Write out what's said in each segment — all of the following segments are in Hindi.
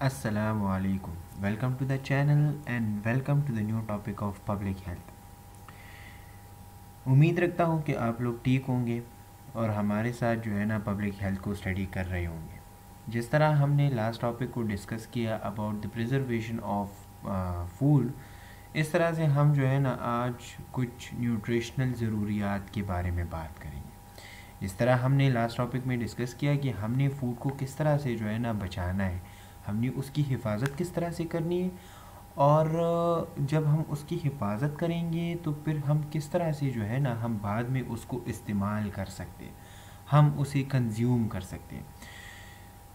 Assalamu alaikum. Welcome to the channel and welcome to the new topic of public health. उम्मीद रखता हूँ कि आप लोग ठीक होंगे और हमारे साथ जो है ना पब्लिक हेल्थ को स्टडी कर रहे होंगे। जिस तरह हमने लास्ट टॉपिक को डिस्कस किया about the preservation of food, इस तरह से हम जो है ना आज कुछ न्यूट्रिशनल ज़रूरियात के बारे में बात करेंगे। जिस तरह हमने लास्ट टॉपिक में डिस्कस किया कि हमने फूड को किस तरह से जो है ना बचाना है, हमने उसकी हिफाजत किस तरह से करनी है, और जब हम उसकी हिफाजत करेंगे तो फिर हम किस तरह से जो है ना हम बाद में उसको इस्तेमाल कर सकते हैं, हम उसे कंज्यूम कर सकते हैं।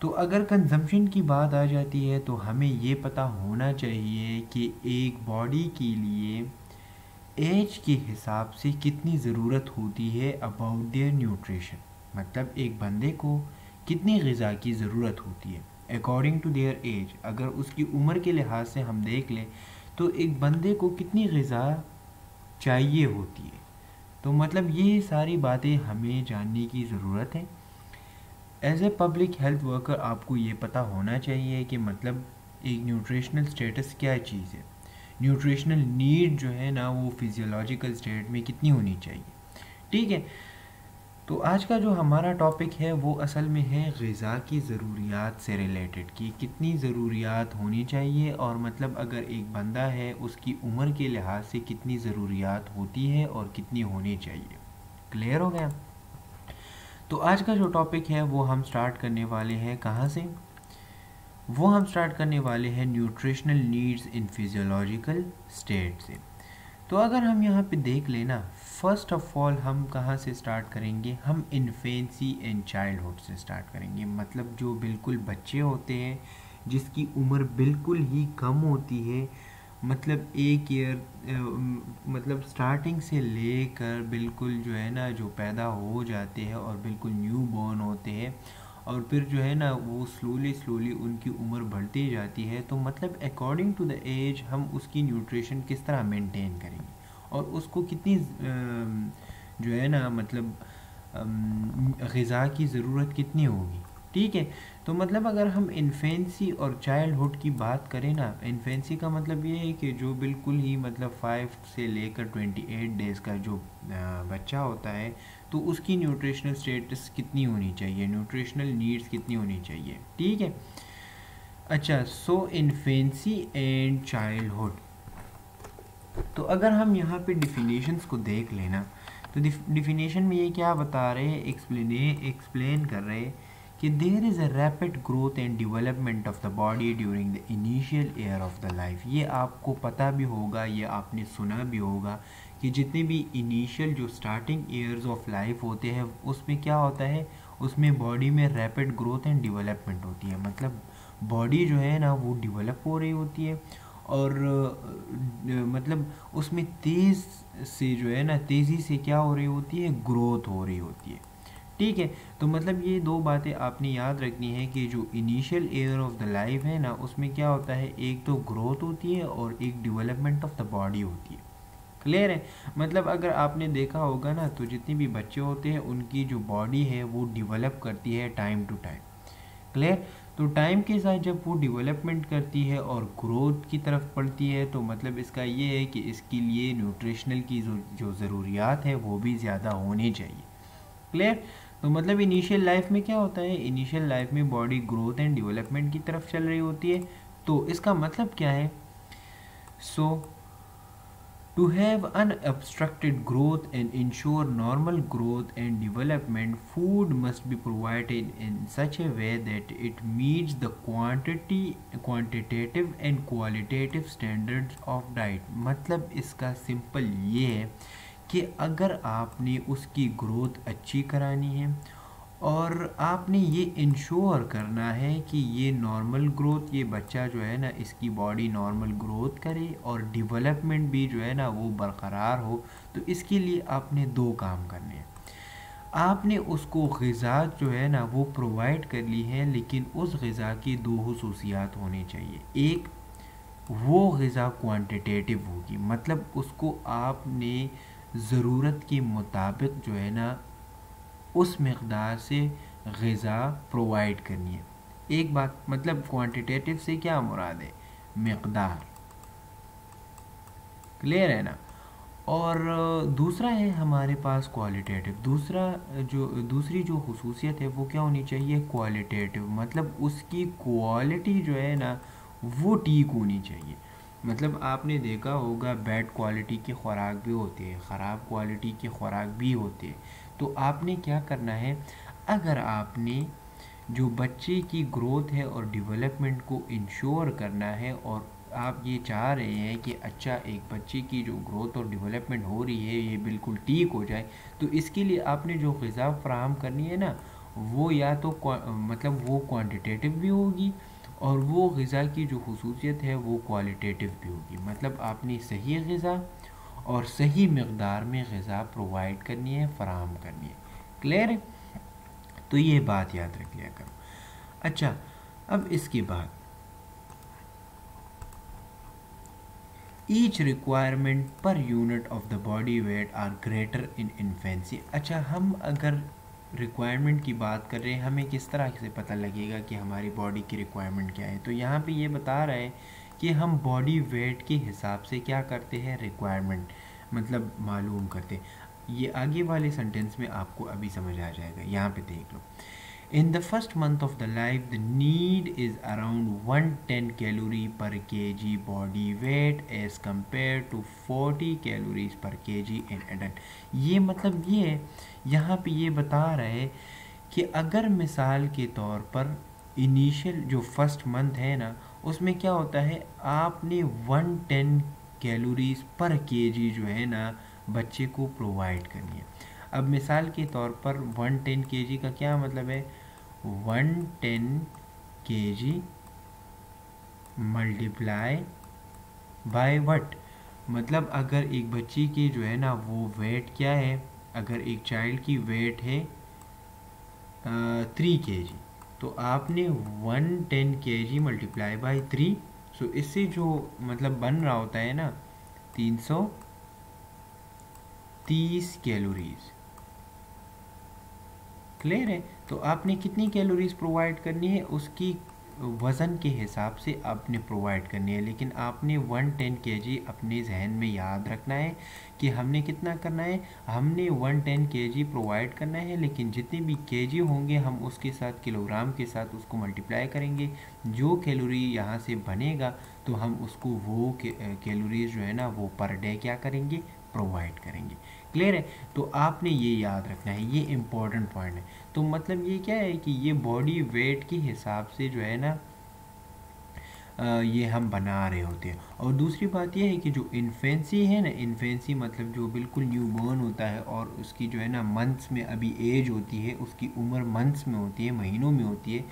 तो अगर कंजम्पशन की बात आ जाती है तो हमें ये पता होना चाहिए कि एक बॉडी के लिए एज के हिसाब से कितनी ज़रूरत होती है अबाउट देयर न्यूट्रिशन, मतलब एक बंदे को कितनी ग़िज़ा की ज़रूरत होती है अकॉर्डिंग टू देयर एज। अगर उसकी उम्र के लिहाज से हम देख लें तो एक बंदे को कितनी ग़िज़ा चाहिए होती है, तो मतलब ये सारी बातें हमें जानने की ज़रूरत है। As a public health worker आपको ये पता होना चाहिए कि मतलब एक न्यूट्रिशनल स्टेटस क्या चीज़ है, न्यूट्रिशनल नीड जो है ना वो फिजियोलॉजिकल स्टेट में कितनी होनी चाहिए। ठीक है, तो आज का जो हमारा टॉपिक है वो असल में है ग़िज़ा की ज़रूरियात से रिलेटेड, कि कितनी ज़रूरियात होनी चाहिए और मतलब अगर एक बंदा है उसकी उम्र के लिहाज से कितनी ज़रूरियात होती है और कितनी होनी चाहिए। क्लियर हो गया? तो आज का जो टॉपिक है वो हम स्टार्ट करने वाले हैं कहाँ से? वो हम स्टार्ट करने वाले हैं न्यूट्रिशनल नीड्स इन फिजियोलॉजिकल स्टेट से। तो अगर हम यहाँ पे देख लेना, फर्स्ट ऑफ ऑल हम कहाँ से स्टार्ट करेंगे, हम इन्फेंसी एंड चाइल्डहुड से स्टार्ट करेंगे। मतलब जो बिल्कुल बच्चे होते हैं जिसकी उम्र बिल्कुल ही कम होती है, मतलब एक ईयर, मतलब स्टार्टिंग से लेकर बिल्कुल जो है ना जो पैदा हो जाते हैं और बिल्कुल न्यू बॉर्न होते हैं और फिर जो है ना वो स्लोली उनकी उम्र बढ़ती जाती है। तो मतलब अकॉर्डिंग टू द एज हम उसकी न्यूट्रिशन किस तरह मेंटेन करेंगे और उसको कितनी जो है ना मतलब ग़िज़ा की ज़रूरत कितनी होगी। ठीक है, तो मतलब अगर हम इन्फेंसी और चाइल्डहुड की बात करें ना, इन्फेंसी का मतलब ये है कि जो बिल्कुल ही मतलब 5 से लेकर 28 डेज़ का जो बच्चा होता है, तो उसकी न्यूट्रिशनल स्टेटस कितनी होनी चाहिए, न्यूट्रिशनल नीड्स कितनी होनी चाहिए। ठीक है, अच्छा, सो इन्फेंसी एंड चाइल्डहुड। तो अगर हम यहाँ पे डिफिनेशंस को देख लेना तो डिफिनेशन में ये क्या बता रहे हैं, एक्सप्लेन कर रहे हैं कि there is a rapid growth and development of the body during the initial year of the life. ये आपको पता भी होगा, ये आपने सुना भी होगा कि जितने भी इनिशियल जो स्टार्टिंग ईयर्स ऑफ लाइफ होते हैं उसमें क्या होता है, उसमें बॉडी में रैपिड ग्रोथ एंड डेवलपमेंट होती है। मतलब बॉडी जो है ना वो डेवलप हो रही होती है और मतलब उसमें तेज़ से जो है ना तेज़ी से क्या हो रही होती है, ग्रोथ हो रही होती है। ठीक है, तो मतलब ये दो बातें आपने याद रखनी है कि जो initial year of the life है ना उसमें क्या होता है, एक तो ग्रोथ होती है और एक डेवलपमेंट ऑफ द बॉडी होती है। क्लियर है? मतलब अगर आपने देखा होगा ना तो जितने भी बच्चे होते हैं उनकी जो बॉडी है वो डेवलप करती है टाइम टू टाइम। क्लियर? तो टाइम के साथ जब वो डेवलपमेंट करती है और ग्रोथ की तरफ बढ़ती है तो मतलब इसका ये है कि इसके लिए न्यूट्रिशनल की जो ज़रूरियात है वो भी ज़्यादा होनी चाहिए। क्लियर? तो मतलब इनिशियल लाइफ में क्या होता है, इनिशियल लाइफ में बॉडी ग्रोथ एंड डेवलपमेंट की तरफ चल रही होती है। तो इसका मतलब क्या है, सो to have unobstructed growth and ensure normal growth and development, food must be provided in such a way that it meets the quantitative and qualitative standards of diet। मतलब इसका सिंपल ये है कि अगर आपने उसकी ग्रोथ अच्छी करानी है और आपने ये इंश्योर करना है कि ये नॉर्मल ग्रोथ, ये बच्चा जो है ना इसकी बॉडी नॉर्मल ग्रोथ करे और डेवलपमेंट भी जो है ना वो बरकरार हो, तो इसके लिए आपने दो काम करने हैं। आपने उसको ग़िज़ा जो है ना वो प्रोवाइड कर ली है, लेकिन उस ग़िज़ा की दो हुसूसियात होनी चाहिए। एक, वो ग़िज़ा क्वांटिटेटिव होगी, मतलब उसको आपने ज़रूरत के मुताबिक जो है ना उस मकदार से ग़िज़ा प्रोवाइड करनी है। एक बात, मतलब क्वांटिटेटिव से क्या मुराद है, मिकदार, क्लियर है ना। और दूसरा है हमारे पास क्वालिटेटिव, दूसरी जो खुसूसियत है वो क्या होनी चाहिए, क्वालिटेटिव, मतलब उसकी क्वालिटी जो है ना वो ठीक होनी चाहिए। मतलब आपने देखा होगा बैड क्वालिटी की खुराक भी होती है, ख़राब क्वालिटी की खुराक भी होती है। तो आपने क्या करना है, अगर आपने जो बच्चे की ग्रोथ है और डेवलपमेंट को इंश्योर करना है, और आप ये चाह रहे हैं कि अच्छा एक बच्चे की जो ग्रोथ और डेवलपमेंट हो रही है ये बिल्कुल ठीक हो जाए, तो इसके लिए आपने जो ग़िज़ा फराहम करनी है ना, वो या तो मतलब वो क्वांटिटेटिव भी होगी, और वो ग़िज़ा की जो खुसूसियत है वो क्वालिटेटिव भी होगी। मतलब आपने सही ग़िज़ा और सही मकदार में ग़िज़ा प्रोवाइड करनी है, फ़राहम करनी है। क्लियर है, तो ये बात याद रख लिया करो। अच्छा, अब इसके बाद each requirement per unit of the body weight are greater in infancy. अच्छा, हम अगर रिक्वायरमेंट की बात कर रहे हैं, हमें किस तरह से पता लगेगा कि हमारी बॉडी की रिक्वायरमेंट क्या है, तो यहाँ पे ये बता रहा है कि हम बॉडी वेट के हिसाब से क्या करते हैं, रिक्वायरमेंट मतलब मालूम करते हैं। ये आगे वाले सेंटेंस में आपको अभी समझ आ जाएगा, यहाँ पे देख लो। In the first month of the life, the need is around 110 calorie per kg body weight as compared to 40 calories per kg in adult। ये मतलब ये है, यहाँ पे ये बता रहा है कि अगर मिसाल के तौर पर इनिशियल जो फर्स्ट मंथ है ना, उसमें क्या होता है, आपने 110 कैलोरीज पर केजी जो है ना बच्चे को प्रोवाइड करनी है। अब मिसाल के तौर पर 110 केजी का क्या मतलब है, 110 kg मल्टीप्लाई बाय वट, मतलब अगर एक बच्ची की जो है ना वो वेट क्या है, अगर एक चाइल्ड की वेट है 3 kg, तो आपने 110 kg मल्टीप्लाई बाय 3, सो इससे जो मतलब बन रहा होता है ना 330 कैलोरीज। क्लियर है, तो आपने कितनी कैलोरीज प्रोवाइड करनी है, उसकी वज़न के हिसाब से आपने प्रोवाइड करनी है, लेकिन आपने 110 kg अपने जहन में याद रखना है कि हमने कितना करना है, हमने 110 kg प्रोवाइड करना है, लेकिन जितने भी केजी होंगे हम उसके साथ किलोग्राम के साथ उसको मल्टीप्लाई करेंगे, जो कैलोरी यहाँ से बनेगा तो हम उसको वो कैलोरीज जो है ना वो पर डे क्या करेंगे, प्रोवाइड करेंगे। क्लियर है, तो आपने ये याद रखना है, ये इम्पोर्टेंट पॉइंट है। तो मतलब ये क्या है कि ये बॉडी वेट के हिसाब से जो है ना ये हम बना रहे होते हैं। और दूसरी बात ये है कि जो इन्फेंसी है ना, इन्फेंसी मतलब जो बिल्कुल न्यू बॉर्न होता है और उसकी जो है ना मंथ्स में अभी एज होती है, उसकी उम्र मंथ्स में होती है, महीनों में होती है,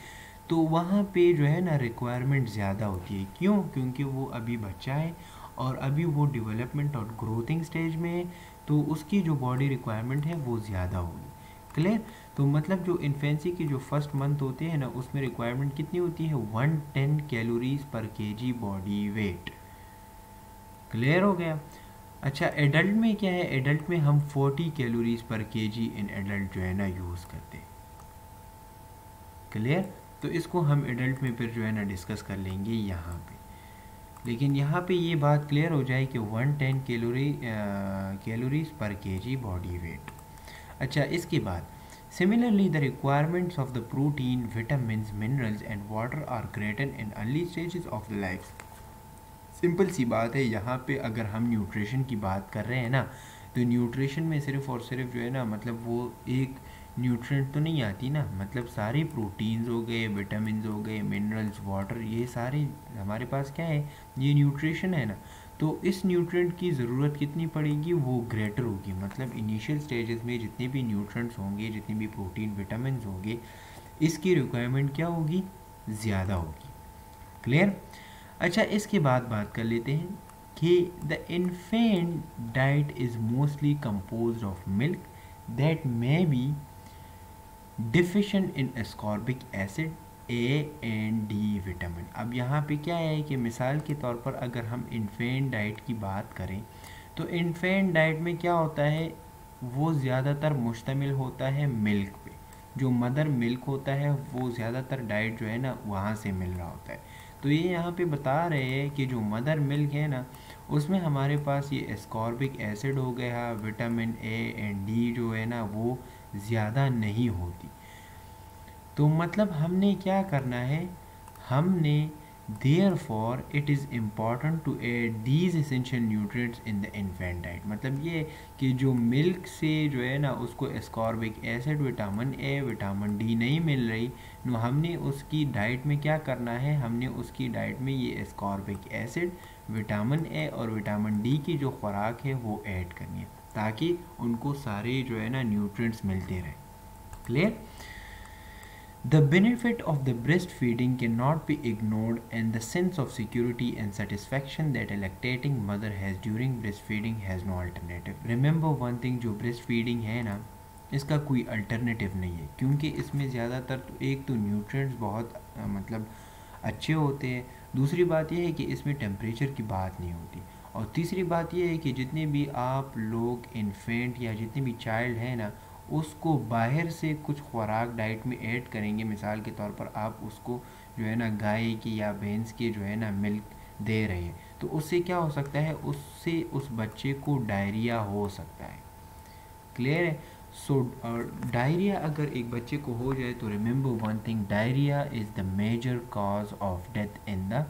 तो वहाँ पे जो है ना रिक्वायरमेंट ज़्यादा होती है। क्यों, क्योंकि वो अभी बच्चा है और अभी वो डेवलपमेंट और ग्रोथिंग स्टेज में है, तो उसकी जो बॉडी रिक्वायरमेंट है वो ज़्यादा होगी। क्लियर, तो मतलब जो इन्फेंसी की जो फर्स्ट मंथ होते हैं ना उसमें रिक्वायरमेंट कितनी होती है, 110 कैलोरीज पर केजी बॉडी वेट। क्लियर हो गया। अच्छा, एडल्ट में क्या है, एडल्ट में हम 40 कैलोरीज पर केजी इन एडल्ट जो है ना यूज़ करते हैं। क्लियर, तो इसको हम एडल्ट में फिर जो है ना डिस्कस कर लेंगे यहाँ पे, लेकिन यहाँ पे ये बात क्लियर हो जाए कि 110 कैलोरीज पर केजी बॉडी वेट। अच्छा, इसके बाद similarly the requirements of the protein, vitamins, minerals and water are greater in early stages of the life. Simple सी बात है, यहाँ पे अगर हम न्यूट्रिशन की बात कर रहे हैं ना, तो न्यूट्रिशन में सिर्फ और सिर्फ जो है ना मतलब वो एक न्यूट्रिएंट तो नहीं आती ना, मतलब सारे प्रोटीन्स हो गए, विटामिन्स हो गए, मिनरल्स, वाटर, ये सारे हमारे पास क्या है, ये न्यूट्रिशन है ना। तो इस न्यूट्रिएंट की ज़रूरत कितनी पड़ेगी, वो ग्रेटर होगी, मतलब इनिशियल स्टेजेस में जितने भी न्यूट्रिएंट्स होंगे, जितने भी प्रोटीन विटामिन्स होंगे, इसकी रिक्वायरमेंट क्या होगी, ज़्यादा होगी। क्लियर। अच्छा, इसके बाद बात कर लेते हैं कि the infant diet is mostly composed of milk that may be deficient in ascorbic acid, A and D vitamin. अब यहाँ पे क्या है कि मिसाल के तौर पर अगर हम इन्फेंट डाइट की बात करें, तो इन्फेंट डाइट में क्या होता है, वो ज़्यादातर मुश्तमिल होता है मिल्क पे। जो मदर मिल्क होता है वो ज़्यादातर डाइट जो है ना वहाँ से मिल रहा होता है। तो ये यहाँ पे बता रहे हैं कि जो मदर मिल्क है ना उसमें हमारे पास ये एस्कॉर्बिक एसिड हो गया, विटामिन ए एंड डी जो है ना वो ज़्यादा नहीं होती। तो मतलब हमने क्या करना है, हमने therefore it is important to add these essential nutrients in the infant diet। मतलब ये कि जो मिल्क से जो है ना उसको ascorbic acid, vitamin A, vitamin D नहीं मिल रही, तो हमने उसकी डाइट में क्या करना है, हमने उसकी डाइट में ये एस्कॉर्बिक एसिड, विटामिन ए और विटामिन डी की जो खुराक है वो ऐड करनी है ताकि उनको सारे जो है ना न्यूट्रिएंट्स मिलते रहें। Clear? The benefit of the breastfeeding cannot be ignored, and the sense of security and satisfaction that a lactating mother has during breastfeeding has no alternative। Remember one thing, जो breastfeeding है ना इसका कोई अल्टरनेटिव नहीं है, क्योंकि इसमें ज़्यादातर तो एक तो न्यूट्रिएंट्स बहुत मतलब अच्छे होते हैं, दूसरी बात यह है कि इसमें टेम्परेचर की बात नहीं होती, और तीसरी बात यह है कि जितने भी आप लोग इन्फेंट या जितने भी चाइल्ड हैं ना उसको बाहर से कुछ खुराक डाइट में ऐड करेंगे, मिसाल के तौर पर आप उसको जो है ना गाय की या भैंस की जो है ना मिल्क दे रहे हैं, तो उससे क्या हो सकता है, उससे उस बच्चे को डायरिया हो सकता है। क्लियर है? सो डायरिया अगर एक बच्चे को हो जाए तो remember one thing, diarrhoea is the major cause of death in the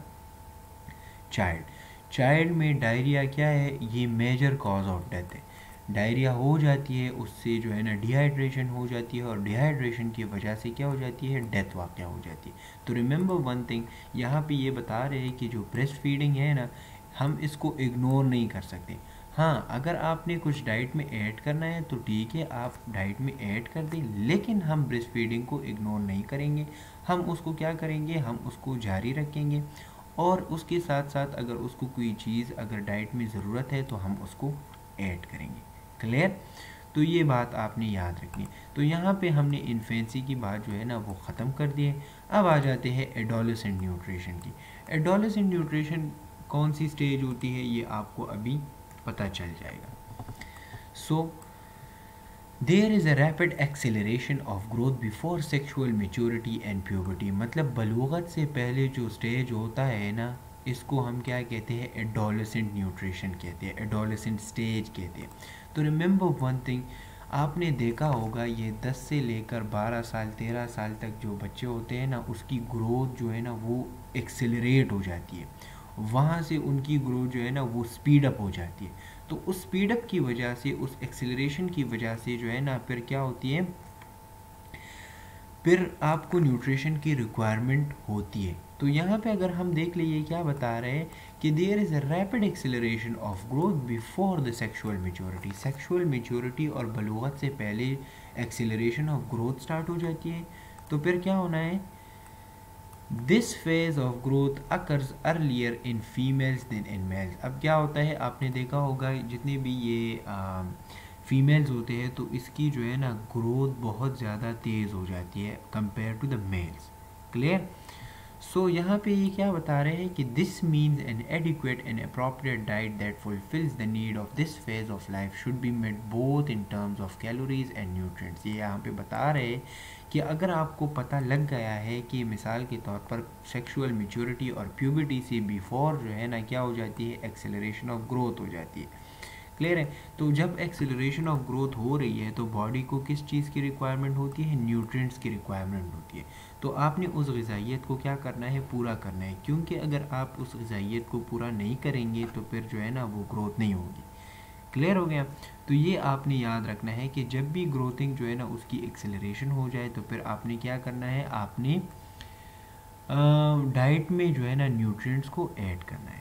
child में डायरिया क्या है, ये मेजर कॉज ऑफ डेथ है। डायरिया हो जाती है उससे जो है ना डिहाइड्रेशन हो जाती है, और डिहाइड्रेशन की वजह से क्या हो जाती है, डेथ वाक़या हो जाती है। तो रिमेंबर वन थिंग, यहाँ पे ये बता रहे हैं कि जो ब्रेस्ट फीडिंग है ना हम इसको इग्नोर नहीं कर सकते। हाँ, अगर आपने कुछ डाइट में ऐड करना है तो ठीक है, आप डाइट में ऐड कर दें, लेकिन हम ब्रेस्ट फीडिंग को इग्नोर नहीं करेंगे। हम उसको क्या करेंगे, हम उसको जारी रखेंगे, और उसके साथ साथ अगर उसको कोई चीज़ अगर डाइट में ज़रूरत है तो हम उसको ऐड करेंगे। क्लियर? तो ये बात आपने याद रखनी है। तो यहाँ पे हमने इन्फेंसी की बात जो है ना वो ख़त्म कर दी है। अब आ जाते हैं एडोलेसेंट न्यूट्रिशन की। एडोलेसेंट न्यूट्रिशन कौन सी स्टेज होती है ये आपको अभी पता चल जाएगा। So there is a rapid acceleration of growth before sexual maturity and puberty. मतलब बलूगत से पहले जो स्टेज होता है ना इसको हम क्या कहते हैं, एडोलेसेंट न्यूट्रिशन कहते हैं, एडोलेसेंट स्टेज कहते हैं। तो रिमेंबर वन थिंग, आपने देखा होगा ये 10 से लेकर 12 साल 13 साल तक जो बच्चे होते हैं ना उसकी ग्रोथ जो है ना वो एक्सेलरेट हो जाती है, वहाँ से उनकी ग्रोथ जो है ना वो स्पीड अप हो जाती है। तो उस स्पीड अप की वजह से, उस एक्सेलरेशन की वजह से जो है ना फिर क्या होती है, फिर आपको न्यूट्रिशन की रिक्वायरमेंट होती है। तो यहाँ पे अगर हम देख लिए क्या बता रहे हैं कि there is a rapid acceleration of growth before the sexual maturity. Sexual maturity और बलूगत से पहले एक्सेलरेशन ऑफ ग्रोथ स्टार्ट हो जाती है। तो फिर क्या होना है, this phase of growth occurs earlier in females than in males. अब क्या होता है, आपने देखा होगा जितने भी ये फीमेल्स होते हैं तो इसकी जो है ना ग्रोथ बहुत ज़्यादा तेज़ हो जाती है compare to the males. Clear? So यहाँ पे ये क्या बता रहे हैं कि this means an adequate and appropriate diet that fulfills the need of this phase of life should be made both in terms of calories and nutrients. ये यहाँ पे बता रहे हैं कि अगर आपको पता लग गया है कि मिसाल के तौर पर सेक्सुअल मैच्योरिटी और प्यूबर्टी से बिफोर जो है ना क्या हो जाती है, एक्सेलरेशन ऑफ ग्रोथ हो जाती है। क्लियर है? तो जब एक्सेलरेशन ऑफ ग्रोथ हो रही है तो बॉडी को किस चीज़ की रिक्वायरमेंट होती है, न्यूट्रिएंट्स की रिक्वायरमेंट होती है। तो आपने उस ग़िज़ाइयत को क्या करना है, पूरा करना है, क्योंकि अगर आप उस ग़िज़ाइयत को पूरा नहीं करेंगे तो फिर जो है ना वो ग्रोथ नहीं होगी। क्लियर हो गया? तो ये आपने याद रखना है कि जब भी ग्रोथिंग जो है ना उसकी एक्सेलरेशन हो जाए तो फिर आपने क्या करना है, आपने डाइट में जो है ना न्यूट्रिएंट्स को ऐड करना है।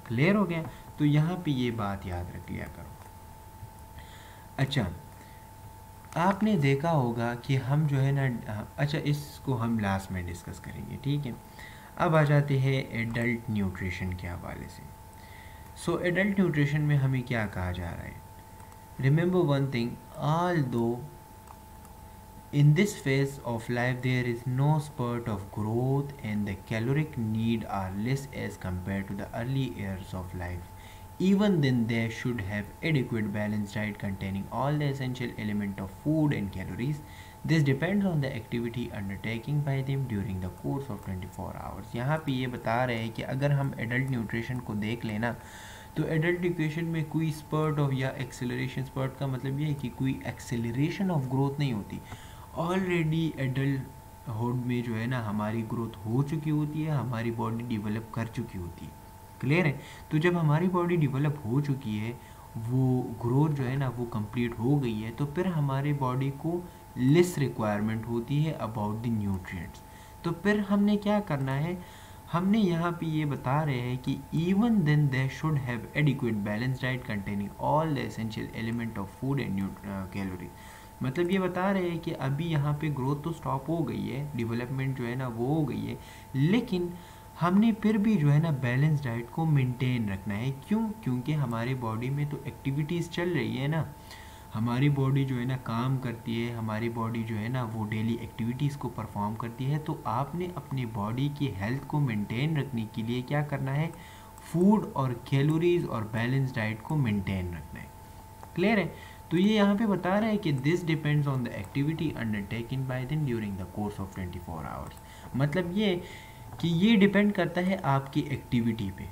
क्लियर हो गया? तो यहाँ पे ये बात याद रख लिया करो। अच्छा, आपने देखा होगा कि हम जो है ना, अच्छा इसको हम लास्ट में डिस्कस करेंगे, ठीक है। अब आ जाते हैं एडल्ट न्यूट्रिशन के हवाले से। सो एडल्ट न्यूट्रिशन में हमें क्या कहा जा रहा है, remember one thing, although in this phase of life there is no spurt of growth and the caloric need are less as compared to the early years of life, even then they should have adequate balanced diet containing all the essential element of food and calories this depends on the activity undertaking bye them during the course of 24 hours. यहाँ पे ये बता रहे हैं कि अगर हम एडल्ट न्यूट्रिशन को देख लेना तो एडल्ट न्यूट्रिशन में कोई स्पर्ट ऑफ या एक्सेलरेशन, स्पर्ट का मतलब ये है कि कोई एक्सेलरेशन ऑफ ग्रोथ नहीं होती। ऑलरेडी एडल्ट हुड में जो है ना हमारी ग्रोथ हो चुकी होती है, हमारी बॉडी डेवलप कर चुकी होती है। क्लियर है? तो जब हमारी बॉडी डेवलप हो चुकी है, वो ग्रोथ जो है ना वो कंप्लीट हो गई है, तो फिर हमारी बॉडी को लेस रिक्वायरमेंट होती है अबाउट द न्यूट्रिएंट्स। तो फिर हमने क्या करना है, हमने यहाँ पे ये बता रहे हैं कि even then they should have adequate balance diet containing all the essential element of food and calories. मतलब ये बता रहे हैं कि अभी यहाँ पे ग्रोथ तो स्टॉप हो गई है, डेवलपमेंट जो है ना वो हो गई है, लेकिन हमने फिर भी जो है ना बैलेंस डाइट को मेंटेन रखना है। क्यों? क्योंकि हमारी बॉडी में तो एक्टिविटीज़ चल रही है ना, हमारी बॉडी जो है ना काम करती है, हमारी बॉडी जो है ना वो डेली एक्टिविटीज़ को परफॉर्म करती है। तो आपने अपनी बॉडी की हेल्थ को मेंटेन रखने के लिए क्या करना है, फूड और कैलोरीज और बैलेंस डाइट को मेंटेन रखना है। क्लियर है? तो ये यहाँ पे बता रहा है कि this depends on the activity undertaken by them during the course of 24 hours. मतलब ये कि ये डिपेंड करता है आपकी एक्टिविटी पे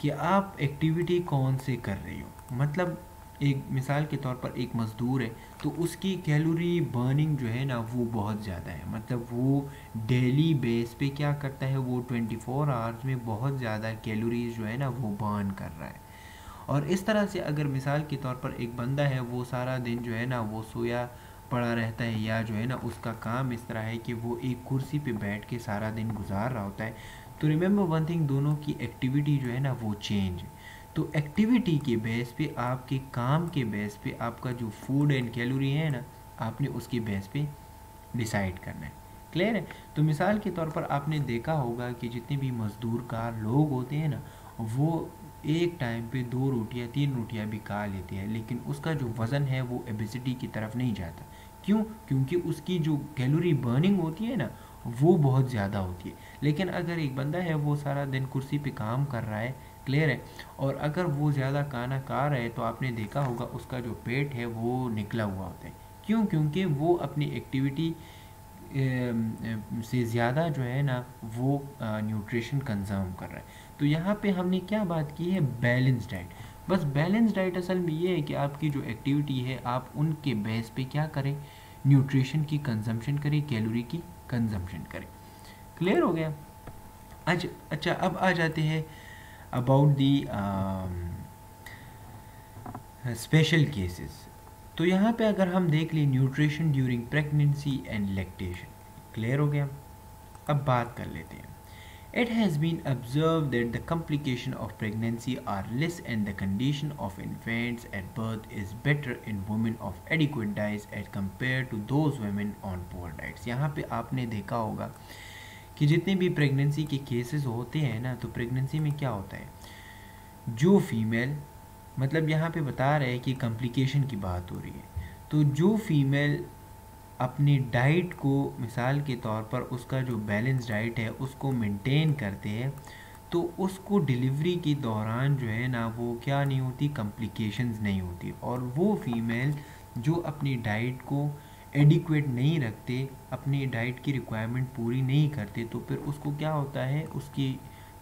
कि आप एक्टिविटी कौन से कर रही हो। मतलब एक मिसाल के तौर पर एक मज़दूर है तो उसकी कैलोरी बर्निंग जो है ना वो बहुत ज़्यादा है, मतलब वो डेली बेस पे क्या करता है, वो 24 आवर्स में बहुत ज़्यादा कैलोरीज जो है ना वो बर्न कर रहा है। और इस तरह से अगर मिसाल के तौर पर एक बंदा है, वो सारा दिन जो है ना वो सोया पड़ा रहता है, या जो है ना उसका काम इस तरह है कि वो एक कुर्सी पे बैठ के सारा दिन गुजार रहा होता है, तो रिमेंबर वन थिंग, दोनों की एक्टिविटी जो है ना वो चेंज है। तो एक्टिविटी के बेस पे, आपके काम के बेस पे आपका जो फूड एंड कैलोरी है ना, आपने उसके बेस पे डिसाइड करना है। क्लियर है? तो मिसाल के तौर पर आपने देखा होगा कि जितने भी मज़दूर कार लोग होते हैं ना, वो एक टाइम पे 2 रोटियां 3 रोटियां भी खा लेते हैं, लेकिन उसका जो वज़न है वो ओबेसिटी की तरफ नहीं जाता। क्यों? क्योंकि उसकी जो कैलोरी बर्निंग होती है ना वो बहुत ज़्यादा होती है। लेकिन अगर एक बंदा है वो सारा दिन कुर्सी पे काम कर रहा है, क्लियर है, और अगर वो ज़्यादा खाना खा रहा है तो आपने देखा होगा उसका जो पेट है वो निकला हुआ होता है। क्यों? क्योंकि वो अपनी एक्टिविटी से ज़्यादा जो है ना वो न्यूट्रिशन कंज्यूम कर रहा है। तो यहाँ पे हमने क्या बात की है, बैलेंस डाइट। बस बैलेंस डाइट असल में ये है कि आपकी जो एक्टिविटी है आप उनके बेस पे क्या करें, न्यूट्रिशन की कंजम्पशन करें, कैलोरी की कंजम्पशन करें। क्लियर हो गया? अच्छा, अब आ जाते हैं अबाउट दी स्पेशल केसेस। तो यहाँ पे अगर हम देख लें nutrition during pregnancy and lactation. Clear हो गया? अब बात कर लेते हैं। It has been observed that the complications of pregnancy are less and the condition of infants at birth is better in women of adequate diets as compared to those women on poor diets। यहाँ पे आपने देखा होगा कि जितने भी प्रेगनेंसी के केसेस होते हैं ना, तो प्रेगनेंसी में क्या होता है, जो फीमेल, मतलब यहाँ पे बता रहे हैं कि कॉम्प्लिकेशन की बात हो रही है, तो जो फीमेल अपनी डाइट को, मिसाल के तौर पर उसका जो बैलेंस डाइट है उसको मेंटेन करते हैं, तो उसको डिलीवरी के दौरान जो है ना वो क्या नहीं होती, कॉम्प्लिकेशंस नहीं होती। और वो फीमेल जो अपनी डाइट को एडिक्वेट नहीं रखते, अपनी डाइट की रिक्वायरमेंट पूरी नहीं करते, तो फिर उसको क्या होता है, उसकी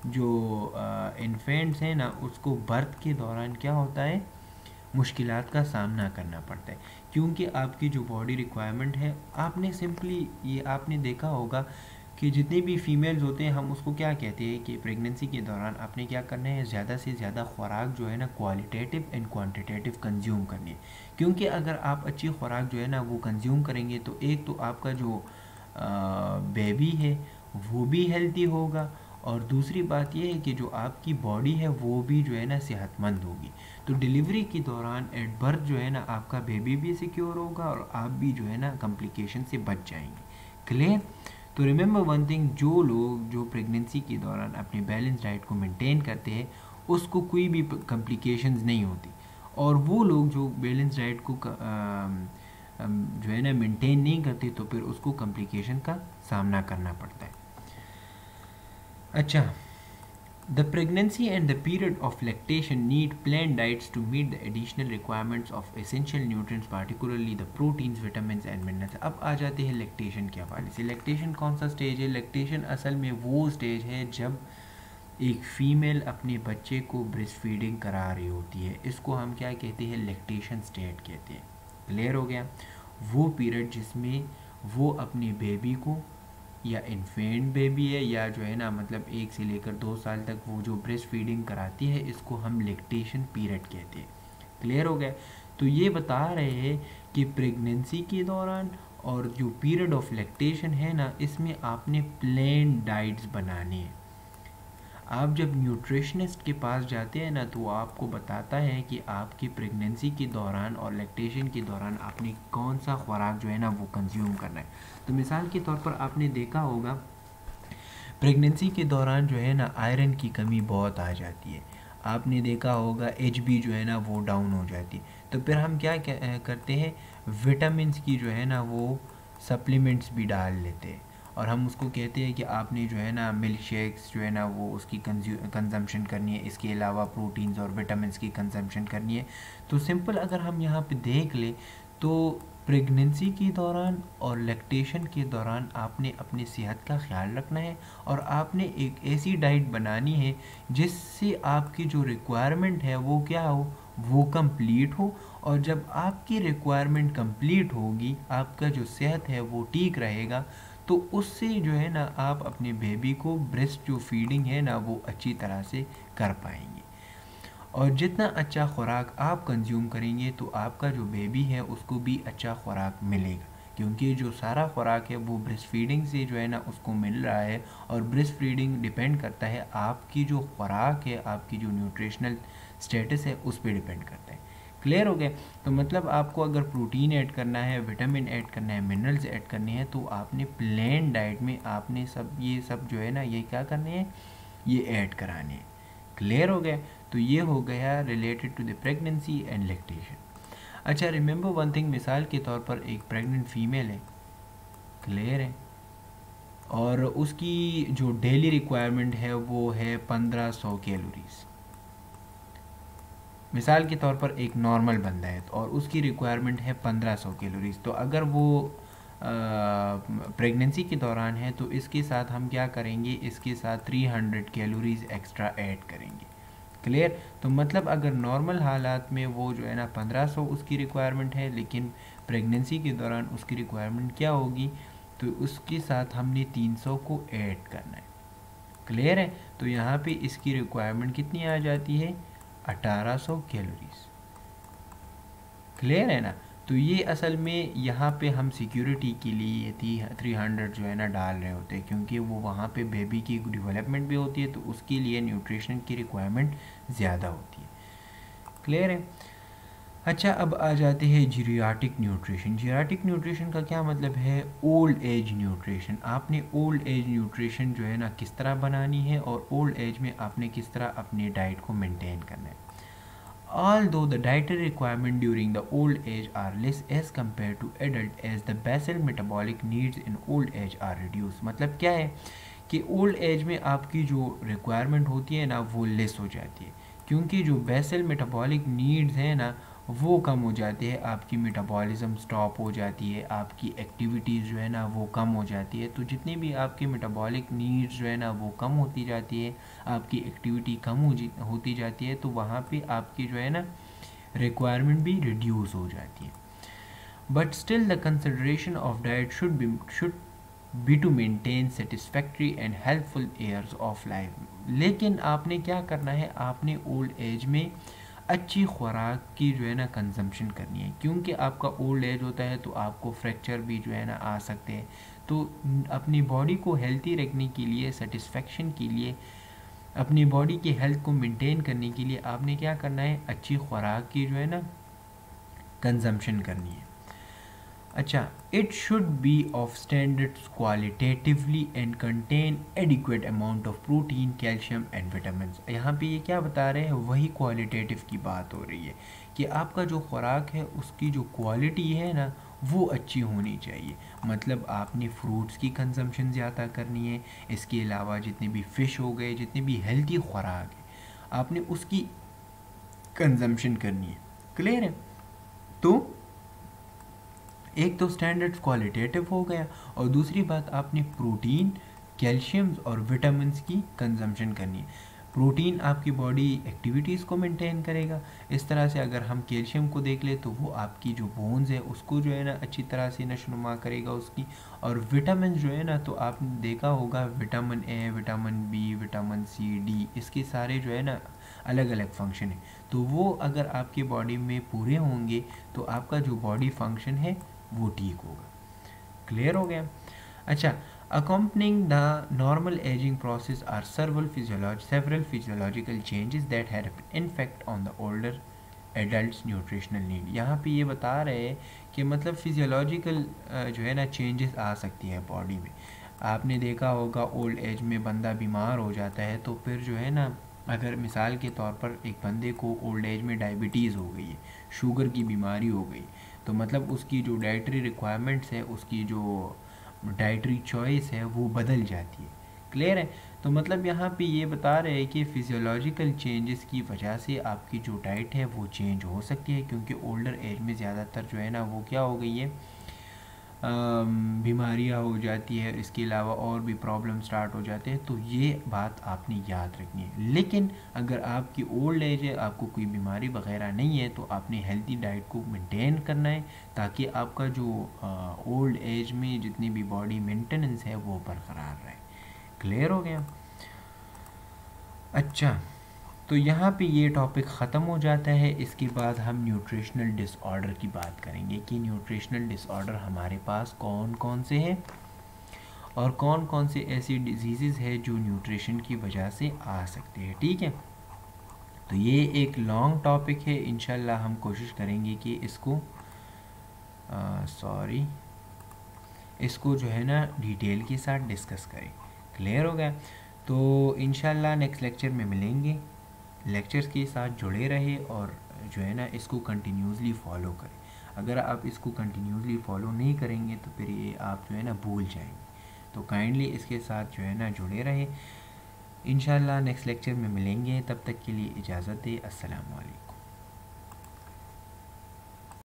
जो इन्फेंट्स हैं ना, उसको बर्थ के दौरान क्या होता है, मुश्किलात का सामना करना पड़ता है। क्योंकि आपकी जो बॉडी रिक्वायरमेंट है, आपने सिंपली ये आपने देखा होगा कि जितने भी फीमेल्स होते हैं, हम उसको क्या कहते हैं कि प्रेगनेंसी के दौरान आपने क्या करना है, ज़्यादा से ज़्यादा खुराक जो है ना क्वालिटेटिव एंड क्वांटिटेटिव कंज्यूम करनी है। क्योंकि अगर आप अच्छी खुराक जो है ना वो कंज्यूम करेंगे, तो एक तो आपका जो बेबी है वो भी हेल्दी होगा, और दूसरी बात यह है कि जो आपकी बॉडी है वो भी जो है ना सेहतमंद होगी। तो डिलीवरी के दौरान एट बर्थ जो है ना आपका बेबी भी सिक्योर होगा और आप भी जो है ना कॉम्प्लिकेशन से बच जाएंगे। क्लियर? तो रिमेंबर वन थिंग, जो लोग जो प्रेगनेंसी के दौरान अपनी बैलेंस डाइट को मेंटेन करते हैं उसको कोई भी कॉम्प्लिकेशंस नहीं होती, और वो लोग जो बैलेंस डाइट को जो है ना मेंटेन नहीं करते तो फिर उसको कॉम्प्लिकेशन का सामना करना पड़ता है। अच्छा, The pregnancy and the period of lactation need planned diets to meet the additional requirements of essential nutrients, particularly the proteins, vitamins and minerals. अब आ जाते हैं लैक्टेशन के हवाले से। लैक्टेशन कौन सा स्टेज है? लैक्टेशन असल में वो स्टेज है जब एक फ़ीमेल अपने बच्चे को ब्रेस्ट फीडिंग करा रही होती है। इसको हम क्या कहते हैं? लैक्टेशन स्टेट कहते हैं। क्लियर हो गया? वो पीरियड जिसमें वो अपने बेबी को, या इन्फेंट बेबी है या जो है ना मतलब 1 से लेकर 2 साल तक वो जो ब्रेस्ट फीडिंग कराती है, इसको हम लैक्टेशन पीरियड कहते हैं। क्लियर हो गया? तो ये बता रहे हैं कि प्रेगनेंसी के दौरान और जो पीरियड ऑफ लैक्टेशन है ना, इसमें आपने प्लेन डाइट्स बनानी है। आप जब न्यूट्रिशनिस्ट के पास जाते हैं ना, तो वो आपको बताता है कि आपकी प्रेगनेंसी के दौरान और लैक्टेशन के दौरान आपने कौन सा खुराक जो है ना वो कंज्यूम करना है। तो मिसाल के तौर पर आपने देखा होगा प्रेगनेंसी के दौरान जो है ना आयरन की कमी बहुत आ जाती है। आपने देखा होगा HB जो है ना वो डाउन हो जाती है। तो फिर हम क्या करते हैं? विटामिन्स की जो है ना वो सप्लीमेंट्स भी डाल लेते हैं, और हम उसको कहते हैं कि आपने जो है ना मिल्क शेक्स जो है ना वो उसकी कंजम्पशन करनी है, इसके अलावा प्रोटीन्स और विटामिन्स की कंजम्पशन करनी है। तो सिंपल अगर हम यहाँ पे देख ले तो प्रेगनेंसी के दौरान और लैक्टेशन के दौरान आपने अपनी सेहत का ख्याल रखना है, और आपने एक ऐसी डाइट बनानी है जिससे आपकी जो रिक्वायरमेंट है वो क्या हो? वो कंप्लीट हो। और जब आपकी रिक्वायरमेंट कंप्लीट होगी, आपका जो सेहत है वो ठीक रहेगा, तो उससे जो है ना आप अपने बेबी को ब्रेस्ट जो फीडिंग है ना वो अच्छी तरह से कर पाएंगे। और जितना अच्छा खुराक आप कंज्यूम करेंगे तो आपका जो बेबी है उसको भी अच्छा खुराक मिलेगा, क्योंकि जो सारा खुराक है वो ब्रेस्ट फीडिंग से जो है ना उसको मिल रहा है। और ब्रेस्ट फीडिंग डिपेंड करता है आपकी जो खुराक है, आपकी जो न्यूट्रिशनल स्टेटस है उस पर डिपेंड करता है। क्लियर हो गया? तो मतलब आपको अगर प्रोटीन ऐड करना है, विटामिन ऐड करना है, मिनरल्स ऐड करने हैं, तो आपने प्लेन डाइट में आपने ये सब जो है ना ये क्या करने हैं? ये ऐड कराने हैं। क्लियर हो गया? तो ये हो गया related to the pregnancy and lactation. अच्छा, रिमेंबर वन थिंग, मिसाल के तौर पर एक प्रेग्नेंट फीमेल है, क्लियर है, और उसकी जो डेली रिक्वायरमेंट है वो है 1500 कैलोरीज। मिसाल के तौर पर एक नॉर्मल बंदा है और उसकी रिक्वायरमेंट है 1500 कैलोरीज। तो अगर वो प्रेगनेंसी के दौरान है तो इसके साथ हम क्या करेंगे? इसके साथ 300 कैलोरीज एक्स्ट्रा ऐड करेंगे। क्लियर? तो मतलब अगर नॉर्मल हालात में वो जो है ना 1500 उसकी रिक्वायरमेंट है, लेकिन प्रेगनेंसी के दौरान उसकी रिक्वायरमेंट क्या होगी? तो उसके साथ हमने 300 को ऐड करना है। क्लियर है? तो यहाँ पे इसकी रिक्वायरमेंट कितनी आ जाती है? 1800 कैलोरीज। क्लियर है ना? तो ये असल में यहाँ पे हम सिक्योरिटी के लिए 300 जो है ना डाल रहे होते हैं, क्योंकि वो वहाँ पे बेबी की डेवलपमेंट भी होती है, तो उसके लिए न्यूट्रिशन की रिक्वायरमेंट ज़्यादा होती है। क्लियर है? अच्छा, अब आ जाते हैं जीरियाटिक न्यूट्रिशन। जीरियाटिक न्यूट्रिशन का क्या मतलब है? Old age nutrition. आपने ओल्ड एज न्यूट्रिशन जो है ना किस तरह बनानी है, और ओल्ड एज में आपने किस तरह अपनी डाइट को मेंटेन करना है। Although the dietary requirement during the old age are less as compared to adult, as the basal metabolic needs in old age are reduced। मतलब क्या है कि ओल्ड एज में आपकी जो रिक्वायरमेंट होती है ना वो लेस हो जाती है, क्योंकि जो बेसल मेटाबॉलिक नीड्स हैं ना वो कम हो जाती है, आपकी मेटाबॉलिज्म स्टॉप हो जाती है, आपकी एक्टिविटीज़ जो है ना वो कम हो जाती है। तो जितनी भी आपकी मेटाबॉलिक नीड्स जो है ना वो कम होती जाती है, आपकी एक्टिविटी कम होती जाती है, तो वहाँ पे आपकी जो है ना रिक्वायरमेंट भी रिड्यूस हो जाती है। But still the consideration of diet should be to maintain satisfactory and helpful years of life. लेकिन आपने क्या करना है? आपने ओल्ड एज में अच्छी खुराक की जो है ना कंजम्पशन करनी है, क्योंकि आपका ओल्ड एज होता है तो आपको फ्रैक्चर भी जो है ना आ सकते हैं। तो अपनी बॉडी को हेल्थी रखने के लिए, सेटिस्फैक्शन के लिए, अपनी बॉडी की हेल्थ को मेंटेन करने के लिए आपने क्या करना है? अच्छी खुराक की जो है ना कंजम्पशन करनी है। अच्छा, it should be of standards qualitatively and contain adequate amount of protein, calcium and vitamin. यहाँ पे ये क्या बता रहे हैं? वही क्वालिटेटिव की बात हो रही है कि आपका जो खुराक है उसकी जो क्वालिटी है ना वो अच्छी होनी चाहिए। मतलब आपने फ्रूट्स की कंजम्पशन ज़्यादा करनी है, इसके अलावा जितने भी फ़िश हो गए, जितने भी हेल्दी खुराक है, आपने उसकी कंजम्पशन करनी है। क्लियर है? तो एक तो स्टैंडर्ड क्वालिटेटिव हो गया, और दूसरी बात आपने प्रोटीन, कैल्शियम और विटामिन्स की कंजम्पशन करनी है। प्रोटीन आपकी बॉडी एक्टिविटीज़ को मेंटेन करेगा। इस तरह से अगर हम कैल्शियम को देख ले तो वो आपकी जो बोन्स है उसको जो है ना अच्छी तरह से नशोनुमा करेगा उसकी। और विटामिन जो है ना, तो आपने देखा होगा vitamin A, vitamin B, vitamin C, D, इसके सारे जो है ना अलग अलग फंक्शन है। तो वो अगर आपकी बॉडी में पूरे होंगे तो आपका जो बॉडी फंक्शन है वो ठीक होगा। क्लियर हो गया? अच्छा, accompanying the normal aging process are several physiological changes that have an effect on the older adults nutritional need। यहाँ पे ये बता रहे हैं कि मतलब फिजियोलॉजिकल जो है ना चेंजेस आ सकती है बॉडी में। आपने देखा होगा ओल्ड एज में बंदा बीमार हो जाता है, तो फिर जो है ना, अगर मिसाल के तौर पर एक बंदे को ओल्ड एज में डायबिटीज़ हो गई है, शुगर की बीमारी हो गई, तो मतलब उसकी जो डाइटरी रिक्वायरमेंट्स है, उसकी जो डाइटरी चॉइस है वो बदल जाती है। क्लियर है? तो मतलब यहाँ पे ये बता रहे हैं कि फिजियोलॉजिकल चेंजेस की वजह से आपकी जो डाइट है वो चेंज हो सकती है, क्योंकि ओल्डर एज में ज़्यादातर जो है ना वो क्या हो गई है, बीमारियाँ हो जाती है, इसके अलावा और भी प्रॉब्लम स्टार्ट हो जाते हैं। तो ये बात आपने याद रखनी है। लेकिन अगर आपकी ओल्ड एज है, आपको कोई बीमारी वगैरह नहीं है, तो आपने हेल्दी डाइट को मेंटेन करना है, ताकि आपका जो ओल्ड एज में जितनी भी बॉडी मेंटेनेंस है वो बरकरार रहे। क्लियर हो गया? अच्छा, तो यहाँ पे ये टॉपिक ख़त्म हो जाता है। इसके बाद हम न्यूट्रिशनल डिसऑर्डर की बात करेंगे कि न्यूट्रिशनल डिसऑर्डर हमारे पास कौन कौन से हैं और कौन कौन से ऐसी डिजीज़ है जो न्यूट्रिशन की वजह से आ सकते हैं। ठीक है? तो ये एक लॉन्ग टॉपिक है, इंशाल्लाह हम कोशिश करेंगे कि इसको इसको जो है ना डिटेल के साथ डिस्कस करें। क्लियर हो गया? तो इंशाल्लाह नेक्स्ट लेक्चर में मिलेंगे। लेक्चर्स के साथ जुड़े रहे और जो है ना इसको कंटिन्यूसली फॉलो करें। अगर आप इसको कंटिन्यूसली फॉलो नहीं करेंगे तो फिर ये आप जो है ना भूल जाएंगे। तो काइंडली इसके साथ जो है ना जुड़े रहे। इंशाल्लाह नेक्स्ट लेक्चर में मिलेंगे, तब तक के लिए इजाज़त दे। अस्सलाम वालेकुम।